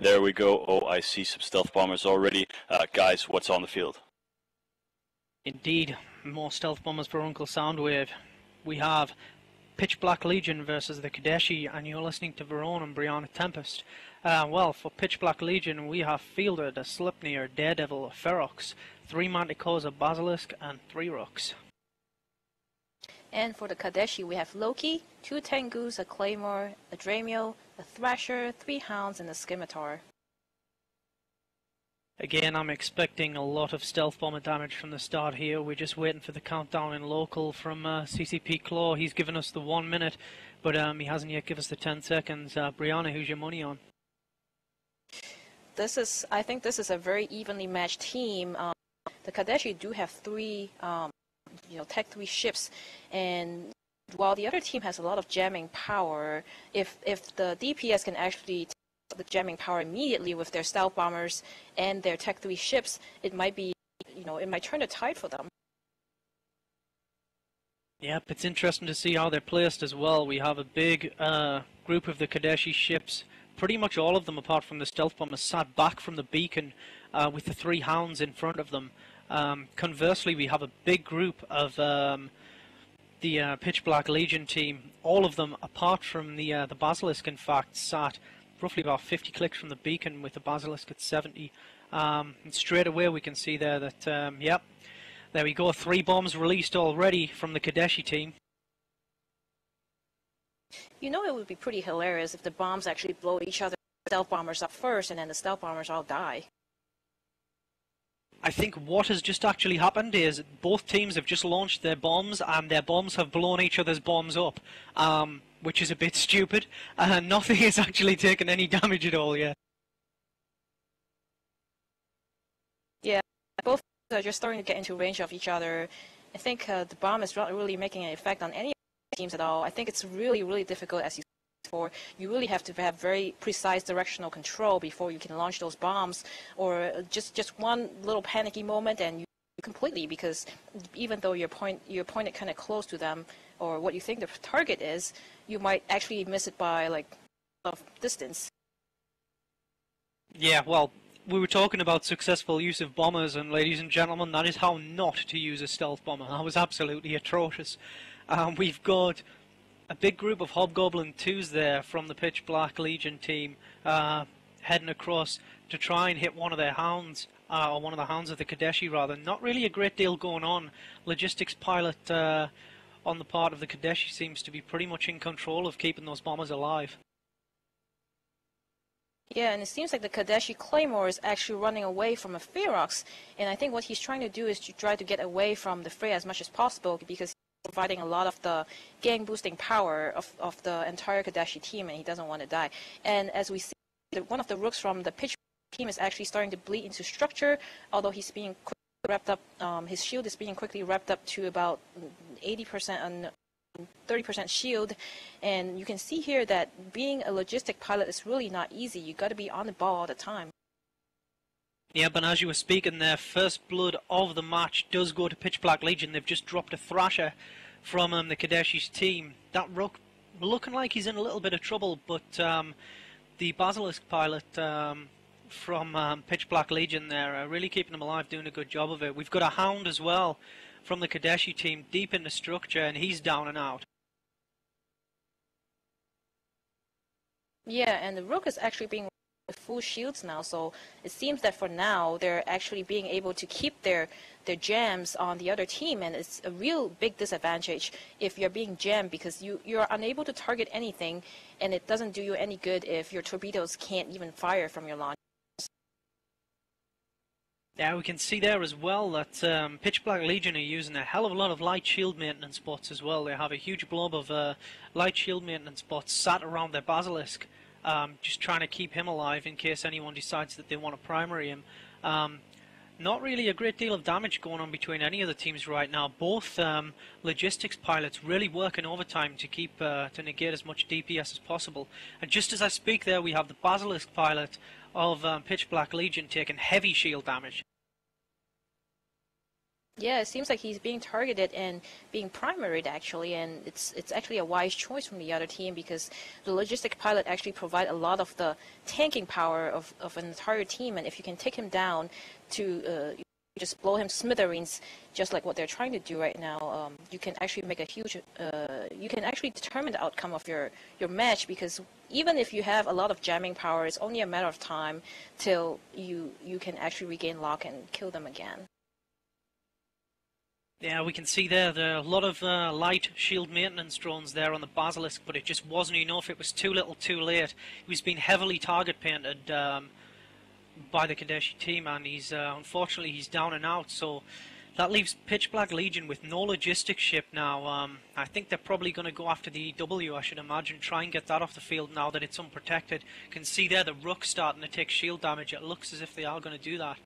There we go. Oh, I see some stealth bombers already. Guys, what's on the field? Indeed, more stealth bombers for Uncle Soundwave. We have Pitch Black Legion versus the Kadeshi, and you're listening to Verone and Brianna Tempest. Well, for Pitch Black Legion, we have fielded a Slipnir, Daredevil, a Ferox, 3 Manticores, a Basilisk, and 3 Rooks. And for the Kadeshi, we have Loki, 2 Tengus, a Claymore, a Dremio, a Thrasher, 3 Hounds, and a Scimitar. Again, I'm expecting a lot of stealth bomber damage from the start here. We're just waiting for the countdown in local from CCP Claw. He's given us the 1 minute, but he hasn't yet given us the 10 seconds. Brianna, who's your money on? I think this is a very evenly matched team. The Kadeshi do have 3, Tech 3 ships, and while the other team has a lot of jamming power, if the DPS can actually the jamming power immediately with their stealth bombers and their Tech 3 ships, it might be, it might turn the tide for them. Yep, it's interesting to see how they're placed as well. We have a big group of the Kadeshi ships, pretty much all of them apart from the stealth bombers, sat back from the beacon with the 3 hounds in front of them. Conversely, we have a big group of the Pitch Black Legion team, all of them apart from the Basilisk, in fact, sat roughly about 50 clicks from the beacon with the Basilisk at 70. And straight away we can see there that, yep, there we go, 3 bombs released already from the Kadeshi team. It would be pretty hilarious if the bombs actually blow each other's stealth bombers up first and then the stealth bombers all die. I think what has just actually happened is both teams have just launched their bombs and their bombs have blown each other's bombs up. Which is a bit stupid, and nothing has actually taken any damage at all yet. Yeah, both are just starting to get into range of each other. I think the bomb is not really making an effect on any teams at all. I think it's really, really difficult, as you said before. You really have to have very precise directional control before you can launch those bombs, or just one little panicky moment and you completely, because even though you're pointed kind of close to them, or what you think the target is, you might actually miss it by like of distance. Yeah, well, we were talking about successful use of bombers, and ladies and gentlemen, that is how not to use a stealth bomber. That was absolutely atrocious. We've got a big group of Hobgoblin 2s there from the Pitch Black Legion team heading across to try and hit one of their hounds, or one of the hounds of the Kadeshi rather. Not really a great deal going on. Logistics pilot on the part of the Kadeshi seems to be pretty much in control of keeping those bombers alive. Yeah, and it seems like the Kadeshi Claymore is actually running away from a Ferox, and I think what he's trying to do is to try to get away from the fray as much as possible, because he's providing a lot of the gang boosting power of the entire Kadeshi team, and he doesn't want to die. And as we see, one of the Rooks from the Pitch team is actually starting to bleed into structure, although he's being wrapped up, his shield is being quickly wrapped up to about 80% and 30% shield, and you can see here that being a logistic pilot is really not easy. You got to be on the ball all the time. Yeah, but as you were speaking there, first blood of the match does go to Pitch Black Legion. They've just dropped a Thrasher from the Kadeshi's team. That Rook looking like he's in a little bit of trouble, but the Basilisk pilot from Pitch Black Legion there really keeping him alive, doing a good job of it. We've got a Hound as well from the Kadeshi team deep in the structure, and he's down and out. Yeah, and the Rook is actually being with full shields now, so it seems that for now they're actually being able to keep their jams on the other team, and it's a real big disadvantage if you're being jammed, because you're unable to target anything, and it doesn't do you any good if your torpedoes can't even fire from your launch. Yeah, we can see there as well that Pitch Black Legion are using a hell of a lot of light shield maintenance bots as well. They have a huge blob of light shield maintenance bots sat around their Basilisk, just trying to keep him alive in case anyone decides that they want to primary him. Not really a great deal of damage going on between any of the teams right now. Both logistics pilots really working overtime to keep to negate as much DPS as possible. And just as I speak there, we have the Basilisk pilot of Pitch Black Legion taking heavy shield damage. Yeah, it seems like he's being targeted and being primaried actually, and it's actually a wise choice from the other team because the logistic pilot actually provide a lot of the tanking power of an entire team, and if you can take him down to just blow him smithereens, just like what they're trying to do right now, you can actually make a huge, you can actually determine the outcome of your match because even if you have a lot of jamming power, it's only a matter of time till you can actually regain lock and kill them again. Yeah, we can see there a lot of light shield maintenance drones there on the Basilisk, but it just wasn't enough. It was too little too late. He was being heavily target painted by the Kadeshi team, and unfortunately he's down and out, so that leaves Pitch Black Legion with no logistics ship now. I think they're probably going to go after the EW, I should imagine, try and get that off the field now that it's unprotected. You can see there the Rook starting to take shield damage. It looks as if they are going to do that.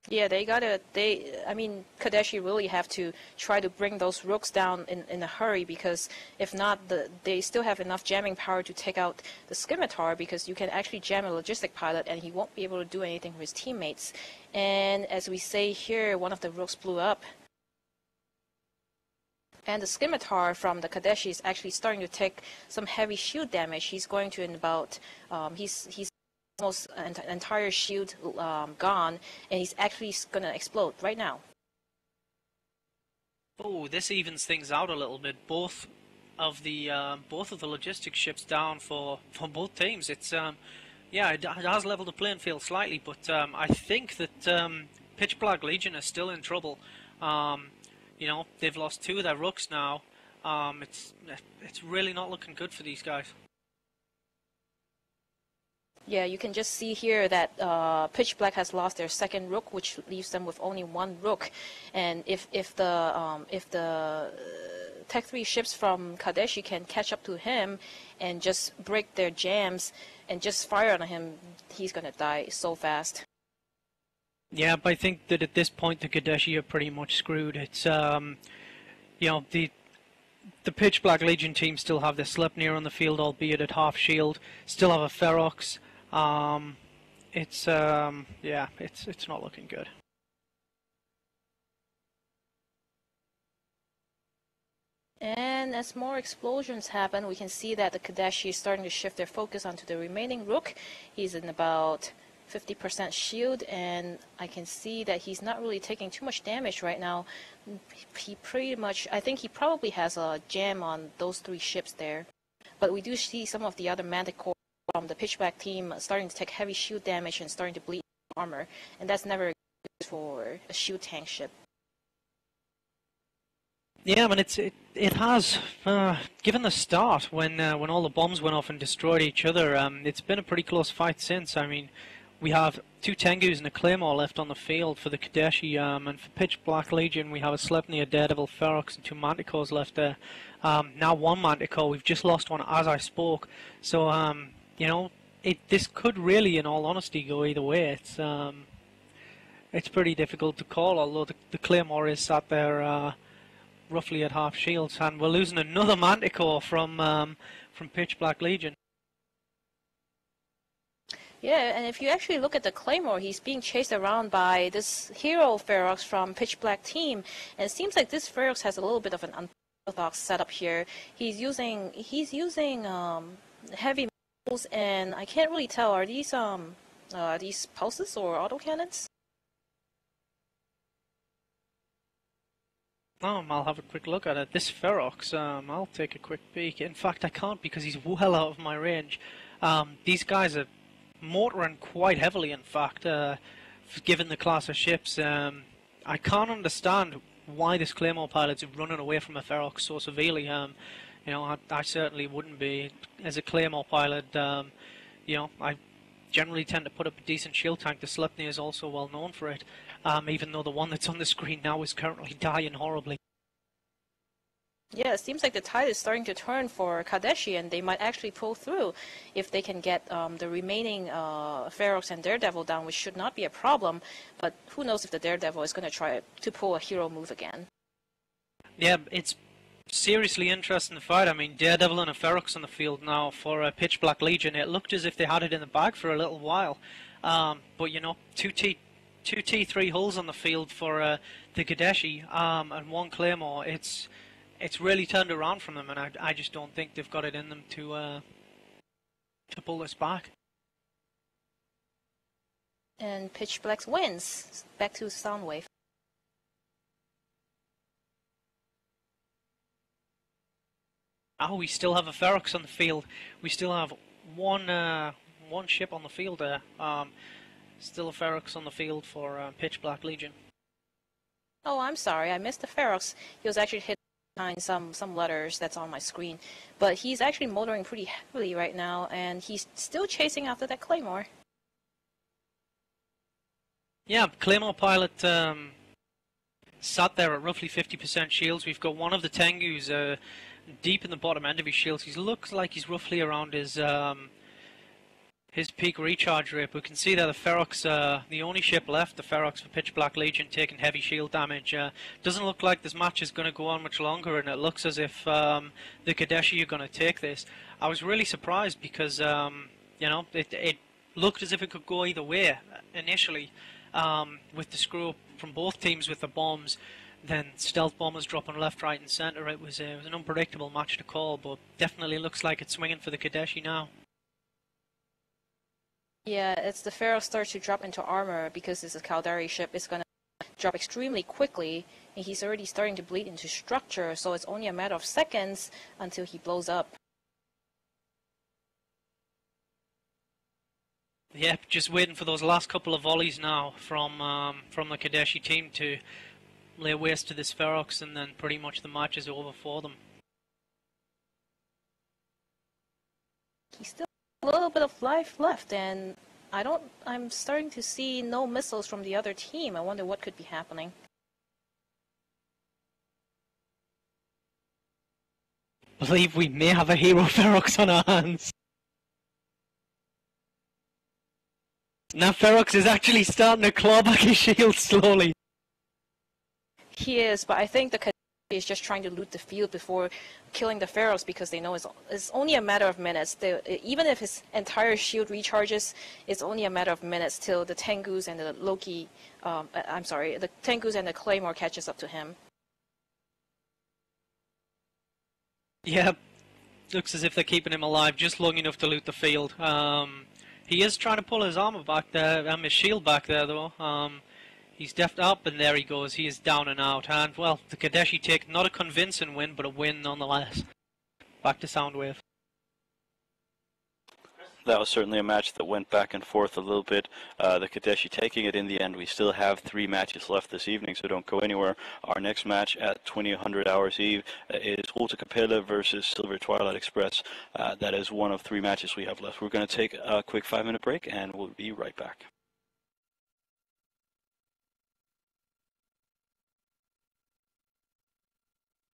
Yeah, I mean, Kadeshi really have to try to bring those rooks down in a hurry because if not, they still have enough jamming power to take out the Scimitar because you can actually jam a logistic pilot and he won't be able to do anything for his teammates. And as we say here, one of the rooks blew up. And the Scimitar from the Kadeshi is actually starting to take some heavy shield damage. He's going to in about, he's almost an entire shield gone, and he's actually going to explode right now. Oh, this evens things out a little bit. Both of the logistics ships down for both teams. It's yeah, it has leveled the playing field slightly, but I think that Pitch Black Legion is still in trouble. You know, they've lost 2 of their rooks now. It's really not looking good for these guys. Yeah, you can just see here that Pitch Black has lost their second rook, which leaves them with only 1 rook. And if the Tech 3 ships from Kadeshi can catch up to him and just break their jams and just fire on him, he's gonna die so fast. Yeah, but I think that at this point the Kadeshi are pretty much screwed. It's you know, the Pitch Black Legion team still have their Sleipnir on the field, albeit at half shield. Still have a Ferox. Yeah, it's not looking good. And as more explosions happen, we can see that the Kadeshi is starting to shift their focus onto the remaining rook. He's in about 50% shield, and I can see that he's not really taking too much damage right now. He pretty much, I think he probably has a jam on those 3 ships there. But we do see some of the other Manticore from the Pitch Black team starting to take heavy shield damage and starting to bleed armor, and that's never good for a shield tank ship. Yeah, I mean it has given the start when all the bombs went off and destroyed each other. It's been a pretty close fight since. I mean, we have 2 Tengus and a Claymore left on the field for the Kadeshi, and for Pitch Black Legion we have a Sleipnir, a Daredevil, Ferox, and 2 Manticores left there. Now 1 Manticore. We've just lost one as I spoke. So you know, this could really, in all honesty, go either way. It's pretty difficult to call, although the Claymore is sat there roughly at half shields, and we're losing another Manticore from Pitch Black Legion. Yeah, and if you actually look at the Claymore, he's being chased around by this hero Ferox from Pitch Black team, and it seems like this Ferox has a little bit of an unorthodox setup here. He's using heavy missiles, and I can't really tell, are these pulses or autocannons? I'll have a quick look at it. This Ferox, I'll take a quick peek. In fact, I can't because he's well out of my range. These guys are mortaring quite heavily, in fact, given the class of ships. I can't understand why this Claymore pilot's running away from a Ferox so severely. You know, I certainly wouldn't be. As a Claymore pilot, you know, I generally tend to put up a decent shield tank. The Sleipnir is also well known for it, even though the one that's on the screen now is currently dying horribly. Yeah, it seems like the tide is starting to turn for Kadeshi, and they might actually pull through if they can get the remaining Ferox and Daredevil down, which should not be a problem. But who knows if the Daredevil is going to try to pull a hero move again. Yeah, it's seriously interesting fight. I mean, Daredevil and a Ferox on the field now for Pitch Black Legion. It looked as if they had it in the bag for a little while. But, you know, two two T3 hulls on the field for the Kadeshi and one Claymore. It's really turned around from them, and I just don't think they've got it in them to pull this back. And Pitch Black wins. Back to Soundwave. Oh, we still have a Ferox on the field. We still have one ship on the field there. Still a Ferox on the field for Pitch Black Legion. Oh, I'm sorry, I missed the Ferox. He was actually hit behind some letters that's on my screen. But he's actually motoring pretty heavily right now, and he's still chasing after that Claymore. Yeah, Claymore pilot sat there at roughly 50% shields. We've got one of the Tengus deep in the bottom end of his shields. He looks like he's roughly around his peak recharge rate. We can see there the Ferox, the only ship left, the Ferox for Pitch Black Legion, taking heavy shield damage. Doesn't look like this match is going to go on much longer, and it looks as if the Kadeshi are going to take this. I was really surprised because you know, it looked as if it could go either way initially, with the screw up from both teams with the bombs. Then stealth bombers dropping left, right, and centre. It was an unpredictable match to call, but definitely looks like it's swinging for the Kadeshi now. Yeah, it's the Ferox starts to drop into armor because it's a Caldari ship. It's going to drop extremely quickly, and he's already starting to bleed into structure, so it's only a matter of seconds until he blows up. Yep, just waiting for those last couple of volleys now from the Kadeshi team to lay waste to this Ferox, and then pretty much the match is over for them. He's still a little bit of life left, and I'm starting to see no missiles from the other team. I wonder what could be happening. I believe we may have a hero Ferox on our hands. Now Ferox is actually starting to claw back his shield slowly. He is, but I think the Kadeshi is just trying to loot the field before killing the Ferox because they know it's only a matter of minutes. Even if his entire shield recharges, it's only a matter of minutes till the Tengus and the the Tengus and the Claymore catches up to him. Yeah, looks as if they're keeping him alive just long enough to loot the field. He is trying to pull his armor back there, his shield back there though. He's deft up, and there he goes. He is down and out. And, well, the Kadeshi take not a convincing win, but a win nonetheless. Back to Soundwave. That was certainly a match that went back and forth a little bit. The Kadeshi taking it in the end. We still have 3 matches left this evening, so don't go anywhere. Our next match at 2000 hours Eve is Ulta Capella versus Silver Twilight Express. That is one of 3 matches we have left. We're going to take a quick 5-minute break, and we'll be right back.